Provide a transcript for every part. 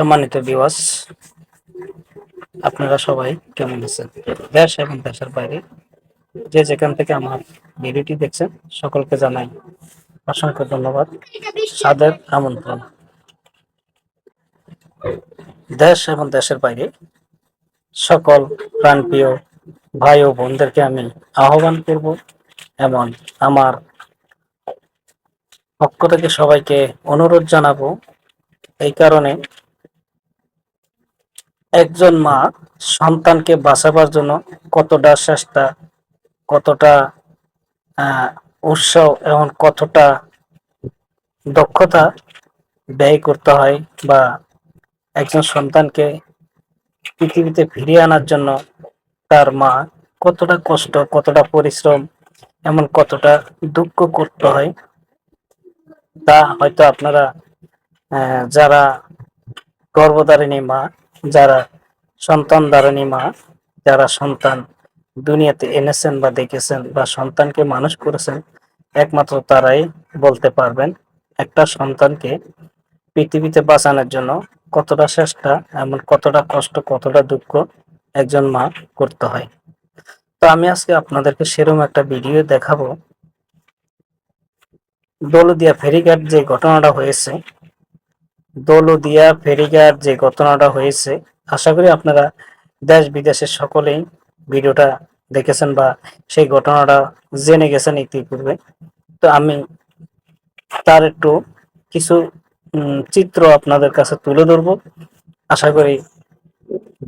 সম্মানিত ভিউয়ার্স, আপনারা সবাই কেমন আছেন? দেশ এবং দেশের বাইরে যে যেখান থেকে আমার ভিডিওটি দেখছেন সকলকে জানাই অসংখ্য ধন্যবাদ, সাদর আমন্ত্রণ। দেশ এবং দেশের বাইরে সকল প্রাণপ্রিয় ভাই ও বোনদেরকে আমি আহ্বান করব এবং আমার পক্ষ থেকে সবাইকে অনুরোধ জানাবো, এই কারণে একজন মা সন্তানকে বাঁচাবার জন্য কতটা চেষ্টা, কতটা উৎসাহ এবং কতটা দক্ষতা ব্যয় করতে হয়, বা একজন সন্তানকে পৃথিবীতে ফিরিয়ে আনার জন্য তার মা কতটা কষ্ট, কতটা পরিশ্রম, এমন কতটা দুঃখ করতে হয়, তা হয়তো আপনারা যারা গর্ভধারিণী মা, যারা সন্তান ধারিণী মা, যারা সন্তান দুনিয়াতে এনেছেন বা দেখেছেন বা সন্তানকে মানুষ করেছেন, একমাত্র তারাই বলতে পারবেন একটা সন্তানকে পৃথিবীতে বাঁচানোর জন্য কতটা চেষ্টা, এমন কতটা কষ্ট, কতটা দুঃখ একজন মা করতে হয়। তো আমি আজকে আপনাদেরকে সেরকম একটা ভিডিও দেখাবো। দৌলতদিয়া ফেরিঘাট যে ঘটনাটা হয়েছে, আশা করি আপনারা দেশ বিদেশের সকলেই ভিডিওটা দেখেছেন বা সেই ঘটনাটা জেনে গেছেন ইতিপূর্বে। তো আমি তার একটু কিছু চিত্র আপনাদের কাছে তুলে ধরবো। আশা করি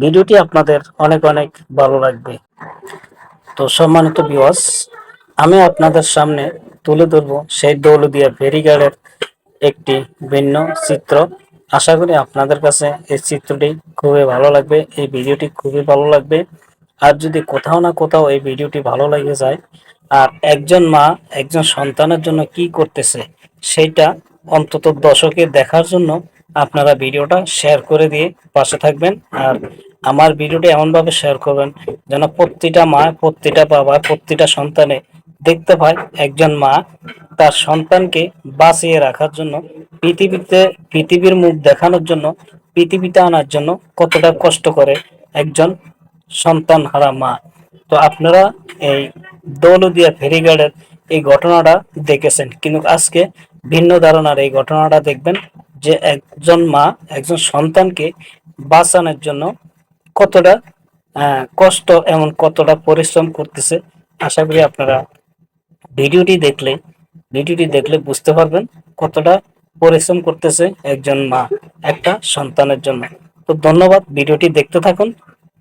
ভিডিওটি আপনাদের অনেক অনেক ভালো লাগবে। তো সম্মানিত ভিউয়ার্স, আমি আপনাদের সামনে তুলে ধরবো সেই দৌলতদিয়া ফেরিঘাটের একটি ভিন্ন চিত্র। আশা করি আপনাদের কাছে এই চিত্রটি খুবই ভালো লাগবে, এই ভিডিওটি খুবই ভালো লাগবে। আর যদি কোথাও না কোথাও এই ভিডিওটি ভালো লেগে যায়, আর একজন মা একজন সন্তানের জন্য কি করতেছে সেইটা অন্তত দর্শকের দেখার জন্য আপনারা ভিডিওটা শেয়ার করে দিয়ে পাশে থাকবেন। আর আমার ভিডিওটি এমনভাবে শেয়ার করবেন যেন প্রতিটা মা, প্রতিটা বাবা, প্রতিটা সন্তানে দেখতে পায় একজন মা তার সন্তানকে বাঁচিয়ে রাখার জন্য, পৃথিবীর মুখ দেখানোর জন্য, পৃথিবীতে আনার জন্য কতটা কষ্ট করে একজন সন্তান হারা মা। তো আপনারা এই দৌলতদিয়া ফেরিঘাটের এই ঘটনাটা দেখেছেন, কিন্তু আজকে ভিন্ন ধারণার এই ঘটনাটা দেখবেন যে একজন মা একজন সন্তানকে বাঁচানোর জন্য কতটা কষ্ট এবং কতটা পরিশ্রম করতেছে। আশা করি আপনারা ভিডিওটি দেখলে বুঝতে পারবেন কতটা পরিশ্রম করতেছে একজন মা একটা সন্তানের জন্য। তো ধন্যবাদ, ভিডিওটি দেখতে থাকুন।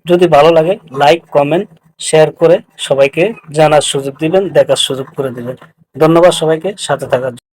যদি ভালো লাগে লাইক, কমেন্ট, শেয়ার করে সবাইকে জানার সুযোগ দিবেন, দেখার সুযোগ করে দিবেন। ধন্যবাদ সবাইকে সাথে থাকার জন্য।